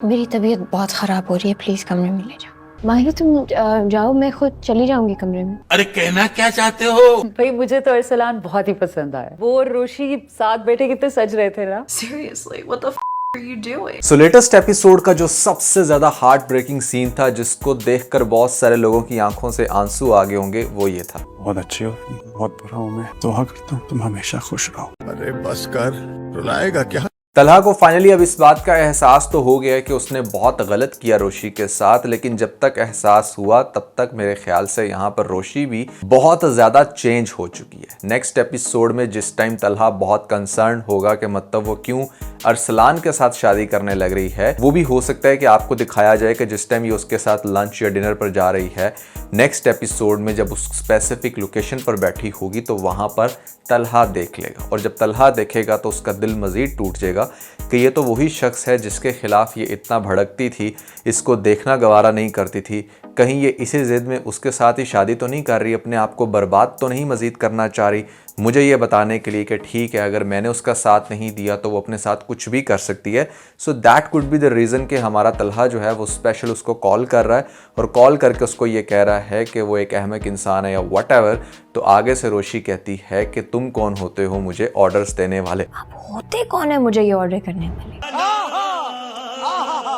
मेरी तबीयत बहुत खराब हो रही है, प्लीज कमरे में ले जाओ। माहिर तुम जाओ, मैं खुद चली जाऊंगी कमरे में। अरे कहना क्या चाहते हो? भाई मुझे तो अरसलान बहुत ही पसंद आया। वो और रोशी साथ बैठे कितने सज रहे थे ना। Seriously, what the are you doing? So latest episode का जो सबसे ज्यादा हार्ट ब्रेकिंग सीन था, जिसको देखकर बहुत सारे लोगों की आंखों से आंसू आ गए होंगे, वो ये था। बहुत अच्छी हो, बहुत बुरा हूँ मैं, दुआ करता हूँ तुम हमेशा खुश रहो। अरे बस कर, रुलाएगा क्या? तलहा को फाइनली अब इस बात का एहसास तो हो गया कि उसने बहुत गलत किया रोशी के साथ, लेकिन जब तक एहसास हुआ तब तक मेरे ख्याल से यहाँ पर रोशी भी बहुत ज़्यादा चेंज हो चुकी है। नेक्स्ट एपिसोड में जिस टाइम तलहा बहुत कंसर्न होगा कि मतलब वो क्यों अरसलान के साथ शादी करने लग रही है, वो भी हो सकता है कि आपको दिखाया जाए कि जिस टाइम ये उसके साथ लंच या डिनर पर जा रही है, नेक्स्ट एपिसोड में जब उस स्पेसिफिक लोकेशन पर बैठी होगी तो वहाँ पर तलहा देख लेगा, और जब तलहा देखेगा तो उसका दिल मज़ीद टूट जाएगा कि ये तो वही शख्स है जिसके खिलाफ ये इतना भड़कती थी, इसको देखना गवारा नहीं करती थी। कहीं ये इसी ज़िद में उसके साथ ही शादी तो नहीं कर रही, अपने आप को बर्बाद तो नहीं मज़ीद करना चाह रही, मुझे ये बताने के लिए कि ठीक है अगर मैंने उसका साथ नहीं दिया तो वो अपने साथ कुछ भी कर सकती है। So that could be the reason कि हमारा तलहा जो है वो स्पेशल उसको कॉल कर रहा है और कॉल करके उसको ये कह रहा है कि वो एक अहमक इंसान है या व्हाटएवर। तो आगे से रोशी कहती है कि तुम कौन होते हो मुझे ऑर्डर्स देने वाले? आप होते कौन है मुझे ये ऑर्डर करने वाले?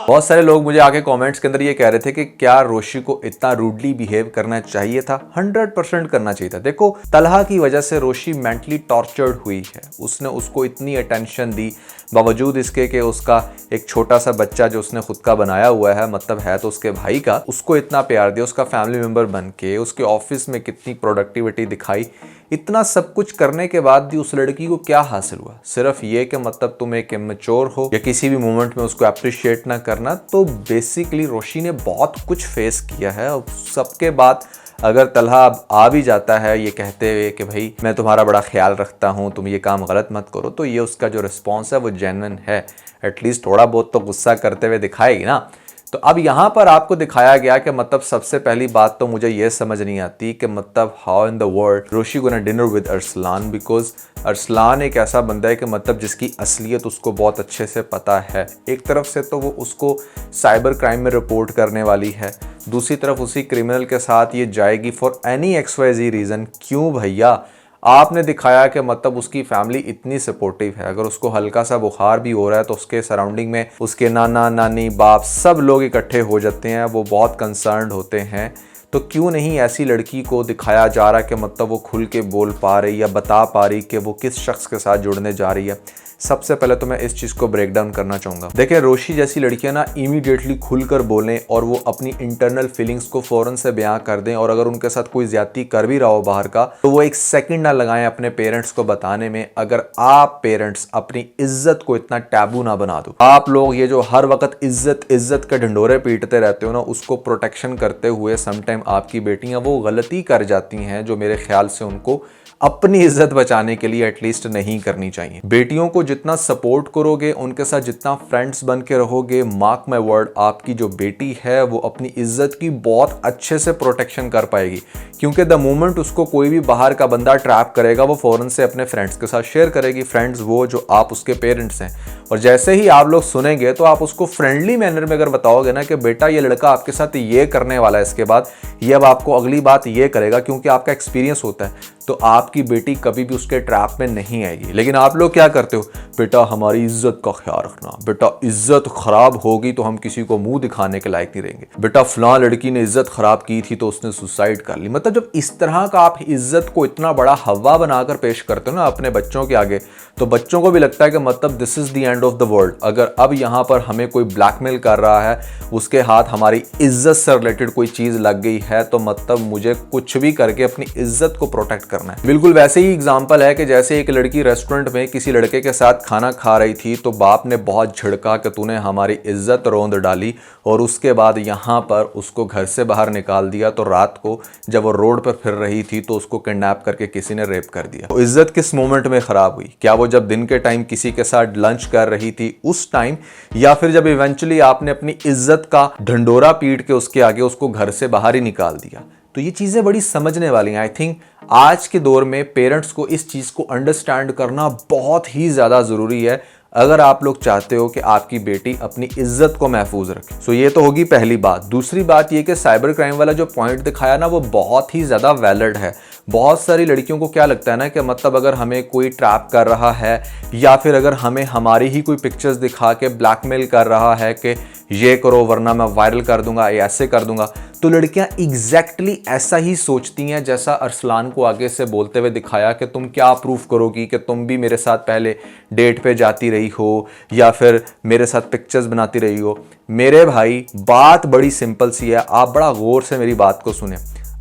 बहुत सारे लोग मुझे आके कमेंट्स के अंदर ये कह रहे थे कि क्या रोशी को इतना रूडली बिहेव करना चाहिए था? 100% करना चाहिए था। देखो, तलहा की वजह से रोशी मेंटली टॉर्चर्ड हुई है। उसने उसको इतनी अटेंशन दी, बावजूद इसके कि उसका एक छोटा सा बच्चा जो उसने खुद का बनाया हुआ है, मतलब है तो उसके भाई का, उसको इतना प्यार दिया, उसका फैमिली मेम्बर बन के उसके ऑफिस में कितनी प्रोडक्टिविटी दिखाई। इतना सब कुछ करने के बाद भी उस लड़की को क्या हासिल हुआ? सिर्फ ये कि मतलब तुम एक इमेच्योर हो या किसी भी मोमेंट में उसको अप्रिशिएट ना करना। तो बेसिकली रोशी ने बहुत कुछ फेस किया है, और सबके बाद अगर तलहा अब आ भी जाता है ये कहते हुए कि भाई मैं तुम्हारा बड़ा ख्याल रखता हूँ, तुम ये काम गलत मत करो, तो ये उसका जो रिस्पॉन्स है वो जेन्युइन है। एटलीस्ट थोड़ा बहुत तो गुस्सा करते हुए दिखाएगी ना। तो अब यहाँ पर आपको दिखाया गया कि मतलब सबसे पहली बात तो मुझे ये समझ नहीं आती कि मतलब how in the world Roshi gonna dinner with Arsalan, because Arsalan एक ऐसा बंदा है कि मतलब जिसकी असलियत उसको बहुत अच्छे से पता है। एक तरफ से तो वो उसको साइबर क्राइम में रिपोर्ट करने वाली है, दूसरी तरफ उसी क्रिमिनल के साथ ये जाएगी फॉर एनी XYZ रीज़न। क्यों भैया? आपने दिखाया कि मतलब उसकी फैमिली इतनी सपोर्टिव है, अगर उसको हल्का सा बुखार भी हो रहा है तो उसके सराउंडिंग में उसके नाना नानी बाप सब लोग इकट्ठे हो जाते हैं, वो बहुत कंसर्न्ड होते हैं। तो क्यों नहीं ऐसी लड़की को दिखाया जा रहा कि मतलब वो खुल के बोल पा रही या बता पा रही कि वो किस शख्स के साथ जुड़ने जा रही है? सबसे पहले तो मैं इस चीज़ को ब्रेक डाउन करना चाहूँगा। देखिए, रोशी जैसी लड़कियां ना इमीडिएटली खुलकर बोलें और वो अपनी इंटरनल फीलिंग्स को फ़ौरन से बयां कर दें, और अगर उनके साथ कोई ज्यादती कर भी रहा हो बाहर का तो वो एक सेकंड ना लगाएं अपने पेरेंट्स को बताने में। अगर आप पेरेंट्स अपनी इज्जत को इतना टैबू ना बना दो, आप लोग ये जो हर वक्त इज्जत इज्जत के ढंडोरे पीटते रहते हो ना, उसको प्रोटेक्शन करते हुए समटाइम आपकी बेटियां वो गलती कर जाती हैं जो मेरे ख्याल से उनको अपनी इज्जत बचाने के लिए एटलीस्ट नहीं करनी चाहिए। बेटियों को जितना सपोर्ट करोगे, उनके साथ जितना फ्रेंड्स बन के रहोगे, मार्क माय वर्ड, आपकी जो बेटी है वो अपनी इज्जत की बहुत अच्छे से प्रोटेक्शन कर पाएगी। क्योंकि द मोमेंट उसको कोई भी बाहर का बंदा ट्रैप करेगा, वो फ़ौरन से अपने फ्रेंड्स के साथ शेयर करेगी। फ्रेंड्स वो जो आप उसके पेरेंट्स हैं, और जैसे ही आप लोग सुनेंगे तो आप उसको फ्रेंडली मैनर में अगर बताओगे ना कि बेटा ये लड़का आपके साथ ये करने वाला है, इसके बाद ये अब आपको अगली बात ये करेगा, क्योंकि आपका एक्सपीरियंस होता है, तो आपकी बेटी कभी भी उसके ट्रैप में नहीं आएगी। लेकिन आप लोग क्या करते हो? बेटा हमारी इज्जत का ख्याल रखना, बेटा इज्जत खराब होगी तो हम किसी को मुंह दिखाने के लायक नहीं रहेंगे, बेटा फलां लड़की ने इज्जत खराब की थी तो उसने सुसाइड कर ली। मतलब जब इस तरह का आप इज्जत को इतना बड़ा हवा बनाकर पेश करते हो ना अपने बच्चों के आगे, तो बच्चों को भी लगता है कि मतलब this is the end of the world. अगर अब यहाँ पर हमें कोई ब्लैकमेल कर रहा है, उसके हाथ हमारी इज्जत से रिलेटेड कोई चीज लग गई है, तो मतलब मुझे कुछ भी करके अपनी इज्जत को प्रोटेक्ट करना है। बिल्कुल वैसे ही एग्जांपल है कि जैसे एक लड़की रेस्टोरेंट में किसी लड़के के साथ खाना खा रही थी, तो बाप ने बहुत झिड़का कि तूने हमारी इज्जत रौंद डाली, और उसके बाद यहाँ पर उसको घर से बाहर निकाल दिया। तो रात को जब वो रोड पर फिर रही थी तो उसको किडनैप करके किसी ने रेप कर दिया। तो इज्जत किस मोमेंट में खराब हुई? क्या वो जब दिन के टाइम किसी के साथ लंच कर रही थी उस टाइम, या फिर जब इवेंचुअली आपने अपनी इज्जत का ढंडोरा पीट के उसके आगे उसको घर से बाहर ही निकाल दिया? तो ये चीज़ें बड़ी समझने वाली हैं। आई थिंक आज के दौर में पेरेंट्स को इस चीज़ को अंडरस्टैंड करना बहुत ही ज़्यादा ज़रूरी है। अगर आप लोग चाहते हो कि आपकी बेटी अपनी इज्जत को महफूज रखे। सो ये तो होगी पहली बात। दूसरी बात ये कि साइबर क्राइम वाला जो पॉइंट दिखाया ना, वो बहुत ही ज़्यादा वैलिड है। बहुत सारी लड़कियों को क्या लगता है ना कि मतलब अगर हमें कोई ट्रैप कर रहा है या फिर अगर हमें हमारी ही कोई पिक्चर्स दिखा के ब्लैकमेल कर रहा है कि ये करो वरना मैं वायरल कर दूंगा, ऐसे कर दूंगा, तो लड़कियां एग्जैक्टली ऐसा ही सोचती हैं जैसा अरसलान को आगे से बोलते हुए दिखाया कि तुम क्या प्रूफ करोगी कि तुम भी मेरे साथ पहले डेट पे जाती रही हो या फिर मेरे साथ पिक्चर्स बनाती रही हो। मेरे भाई बात बड़ी सिंपल सी है, आप बड़ा गौर से मेरी बात को सुने।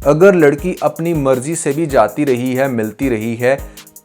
अगर लड़की अपनी मर्जी से भी जाती रही है, मिलती रही है,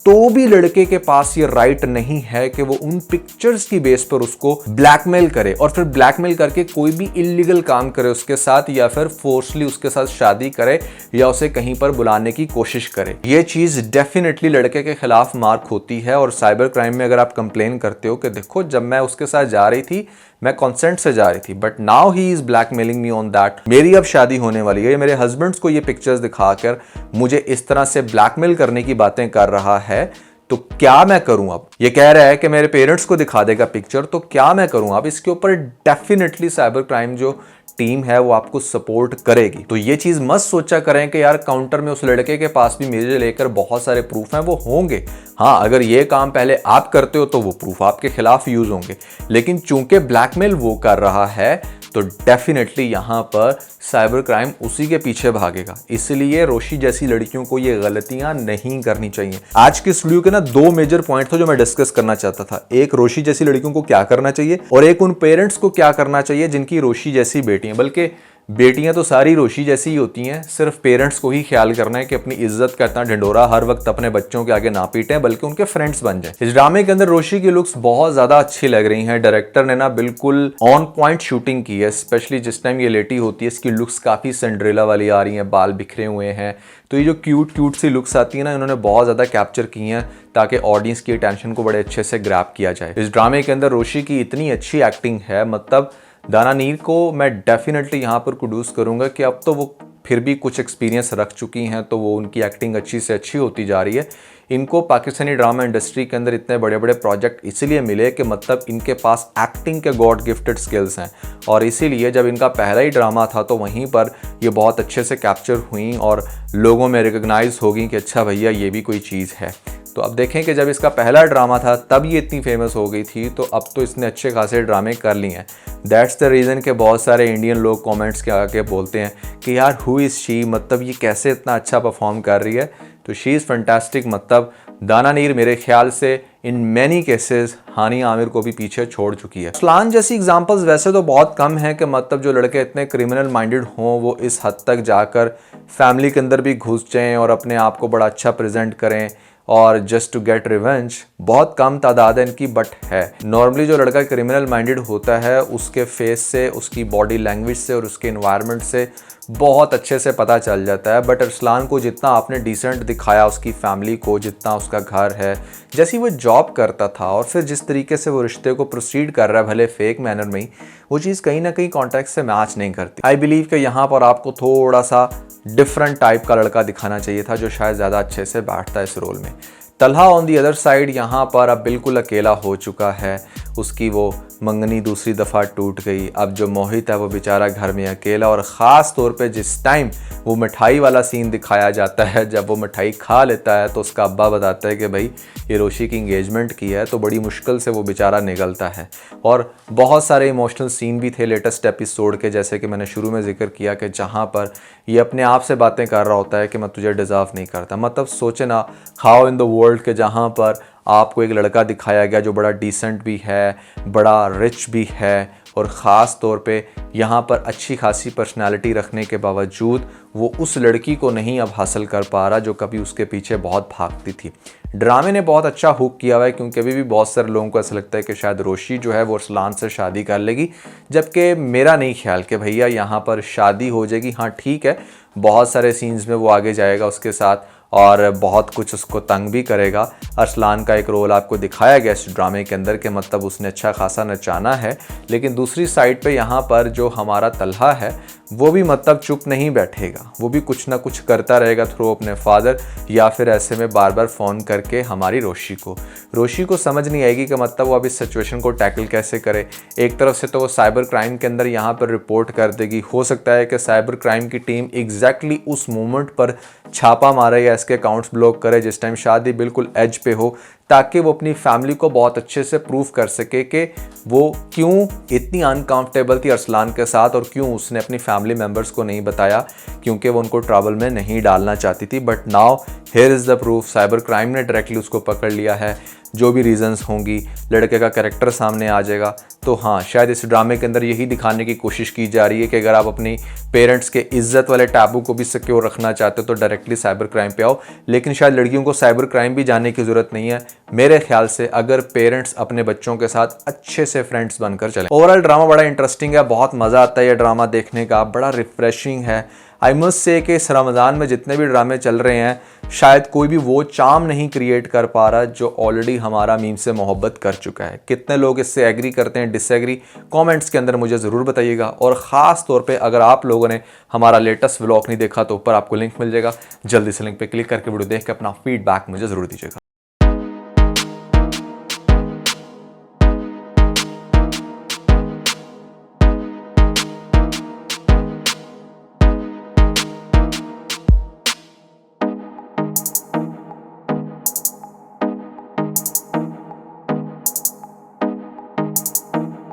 तो भी लड़के के पास ये राइट नहीं है कि वो उन पिक्चर्स की बेस पर उसको ब्लैकमेल करे और फिर ब्लैकमेल करके कोई भी इलीगल काम करे उसके साथ या फिर फोर्सली उसके साथ शादी करे या उसे कहीं पर बुलाने की कोशिश करे। ये चीज डेफिनेटली लड़के के खिलाफ मार्क होती है। और साइबर क्राइम में अगर आप कंप्लेन करते हो कि देखो जब मैं उसके साथ जा रही थी मैं कंसेंट से जा रही थी, but now he is blackmailing me on that, मेरी अब शादी होने वाली है, मेरे हस्बैंड्स को ये पिक्चर्स दिखाकर मुझे इस तरह से ब्लैकमेल करने की बातें कर रहा है, तो क्या मैं करूं? अब ये कह रहा है कि मेरे पेरेंट्स को दिखा देगा पिक्चर, तो क्या मैं करूं? अब इसके ऊपर डेफिनेटली साइबर क्राइम जो टीम है वो आपको सपोर्ट करेगी। तो ये चीज मत सोचा करें कि यार काउंटर में उस लड़के के पास भी मेरे लेकर बहुत सारे प्रूफ हैं, वो होंगे। हाँ, अगर ये काम पहले आप करते हो तो वो प्रूफ आपके खिलाफ यूज होंगे, लेकिन चूंकि ब्लैकमेल वो कर रहा है तो डेफिनेटली यहां पर साइबर क्राइम उसी के पीछे भागेगा। इसलिए रोशी जैसी लड़कियों को ये गलतियां नहीं करनी चाहिए। आज के वीडियो के ना 2 मेजर पॉइंट थे जो मैं डिस्कस करना चाहता था। एक रोशी जैसी लड़कियों को क्या करना चाहिए और एक उन पेरेंट्स को क्या करना चाहिए जिनकी रोशी जैसी बेटियां, बल्कि बेटियां तो सारी रोशी जैसी ही होती हैं, सिर्फ पेरेंट्स को ही ख्याल करना है कि अपनी इज्जत का इतना ढिंडोरा हर वक्त अपने बच्चों के आगे ना पीटें बल्कि उनके फ्रेंड्स बन जाएं। इस ड्रामे के अंदर रोशी की लुक्स बहुत ज्यादा अच्छी लग रही हैं। डायरेक्टर ने ना बिल्कुल ऑन पॉइंट शूटिंग की है, स्पेशली जिस टाइम ये लेटी होती है इसकी लुक्स काफी सिंड्रेला वाली आ रही हैं, बाल बिखरे हुए हैं। तो ये जो क्यूट सी लुक्स आती है ना, इन्होंने बहुत ज्यादा कैप्चर की हैं ताकि ऑडियंस की अटेंशन को बड़े अच्छे से ग्रैब किया जाए। इस ड्रामे के अंदर रोशी की इतनी अच्छी एक्टिंग है, मतलब दाना नीर को मैं डेफिनेटली यहाँ पर कुडूस करूँगा कि अब तो वो फिर भी कुछ एक्सपीरियंस रख चुकी हैं, तो वो उनकी एक्टिंग अच्छी से अच्छी होती जा रही है। इनको पाकिस्तानी ड्रामा इंडस्ट्री के अंदर इतने बड़े बड़े प्रोजेक्ट इसलिए मिले कि मतलब इनके पास एक्टिंग के गॉड गिफ्टेड स्किल्स हैं, और इसीलिए जब इनका पहला ही ड्रामा था तो वहीं पर ये बहुत अच्छे से कैप्चर हुई और लोगों में रिकग्नाइज होगी कि अच्छा भैया ये भी कोई चीज़ है। तो अब देखें कि जब इसका पहला ड्रामा था तब ये इतनी फेमस हो गई थी, तो अब तो इसने अच्छे खासे ड्रामे कर लिए हैं। दैट्स द रीज़न कि बहुत सारे इंडियन लोग कमेंट्स के आके बोलते हैं कि यार हु इज़ शी, मतलब ये कैसे इतना अच्छा परफॉर्म कर रही है। तो शी इज़ फैंटास्टिक। मतलब दाना नीर मेरे ख्याल से इन मैनी केसेस हानिया आमिर को भी पीछे छोड़ चुकी है। अरसलान जैसी एग्जांपल्स वैसे तो बहुत कम हैं कि मतलब जो लड़के इतने क्रिमिनल माइंडेड हों वो इस हद तक जाकर फैमिली के अंदर भी घुस जाएं और अपने आप को बड़ा अच्छा प्रेजेंट करें और जस्ट टू गेट रिवेंज। बहुत कम तादाद है इनकी, बट है। नॉर्मली जो लड़का क्रिमिनल माइंडेड होता है उसके फेस से, उसकी बॉडी लैंग्वेज से और उसके इन्वायरमेंट से बहुत अच्छे से पता चल जाता है। बट अरसलान को जितना आपने डिसेंट दिखाया, उसकी फैमिली को, जितना उसका घर है, जैसी वो जॉब करता था और फिर जिस तरीके से वो रिश्ते को प्रोसीड कर रहा है भले फेक मैनर में ही, वो चीज़ कहीं ना कहीं कॉन्टेक्स्ट से मैच नहीं करती। आई बिलीव कि यहाँ पर आपको थोड़ा सा डिफरेंट टाइप का लड़का दिखाना चाहिए था जो शायद ज़्यादा अच्छे से बैठता है इस रोल में। Talha on the other side यहाँ पर अब बिल्कुल अकेला हो चुका है। उसकी वो मंगनी दूसरी दफ़ा टूट गई। अब जो मोहित है वो बेचारा घर में अकेला, और ख़ास तौर पे जिस टाइम वो मिठाई वाला सीन दिखाया जाता है, जब वो मिठाई खा लेता है तो उसका अब्बा बताता है कि भाई ये रोशी की इंगेजमेंट की है, तो बड़ी मुश्किल से वो बेचारा निकलता है। और बहुत सारे इमोशनल सीन भी थे लेटेस्ट एपिसोड के, जैसे कि मैंने शुरू में जिक्र किया कि जहाँ पर ये अपने आप से बातें कर रहा होता है कि मैं तुझे डिज़र्व नहीं करता। मतलब सोचे ना, हाउ इन द वर्ल्ड के जहाँ पर आपको एक लड़का दिखाया गया जो बड़ा डिसेंट भी है, बड़ा रिच भी है, और ख़ास तौर पे यहाँ पर अच्छी खासी पर्सनालिटी रखने के बावजूद वो उस लड़की को नहीं अब हासिल कर पा रहा जो कभी उसके पीछे बहुत भागती थी। ड्रामे ने बहुत अच्छा हुक किया हुआ है, क्योंकि अभी भी बहुत सारे लोगों को ऐसा लगता है कि शायद रोशी जो है वो अरसलान से शादी कर लेगी, जबकि मेरा नहीं ख्याल कि भैया यहाँ पर शादी हो जाएगी। हाँ ठीक है, बहुत सारे सीन्स में वो आगे जाएगा उसके साथ और बहुत कुछ उसको तंग भी करेगा। अरसलान का एक रोल आपको दिखाया गया इस ड्रामे के अंदर कि मतलब उसने अच्छा खासा नचाना है, लेकिन दूसरी साइड पे यहाँ पर जो हमारा तलहा है वो भी मतलब चुप नहीं बैठेगा, वो भी कुछ ना कुछ करता रहेगा थ्रू अपने फादर, या फिर ऐसे में बार बार फ़ोन करके हमारी रोशी को समझ नहीं आएगी कि मतलब वो अब इस सिचुएशन को टैकल कैसे करे। एक तरफ से तो वो साइबर क्राइम के अंदर यहाँ पर रिपोर्ट कर देगी, हो सकता है कि साइबर क्राइम की टीम एग्जैक्टली उस मोमेंट पर छापा मारे या इसके अकाउंट्स ब्लॉक करे जिस टाइम शादी बिल्कुल एज पे हो, ताकि वो अपनी फैमिली को बहुत अच्छे से प्रूव कर सके कि वो क्यों इतनी अनकंफर्टेबल थी अरसलान के साथ और क्यों उसने अपनी फैमिली मेम्बर्स को नहीं बताया, क्योंकि वो उनको ट्रबल में नहीं डालना चाहती थी। But now here is the proof, cyber crime ने डायरेक्टली उसको पकड़ लिया है। जो भी रीजंस होंगी, लड़के का कैरेक्टर सामने आ जाएगा। तो हाँ, शायद इस ड्रामे के अंदर यही दिखाने की कोशिश की जा रही है कि अगर आप अपनी पेरेंट्स के इज्जत वाले टैबू को भी सिक्योर रखना चाहते हो तो डायरेक्टली साइबर क्राइम पे आओ। लेकिन शायद लड़कियों को साइबर क्राइम भी जाने की ज़रूरत नहीं है मेरे ख्याल से, अगर पेरेंट्स अपने बच्चों के साथ अच्छे से फ्रेंड्स बनकर चलें। ओवरऑल ड्रामा बड़ा इंटरेस्टिंग है, बहुत मज़ा आता है ये ड्रामा देखने का, बड़ा रिफ्रेशिंग है। आई मस्ट से कि इस रमज़ान में जितने भी ड्रामे चल रहे हैं शायद कोई भी वो चार्म नहीं क्रिएट कर पा रहा जो ऑलरेडी हमारा मीम से मोहब्बत कर चुका है। कितने लोग इससे एग्री करते हैं, डिसएग्री, कमेंट्स के अंदर मुझे ज़रूर बताइएगा। और ख़ास तौर पे अगर आप लोगों ने हमारा लेटेस्ट व्लॉग नहीं देखा तो ऊपर आपको लिंक मिल जाएगा, जल्दी से लिंक पे क्लिक करके वीडियो देख के अपना फीडबैक मुझे ज़रूर दीजिएगा।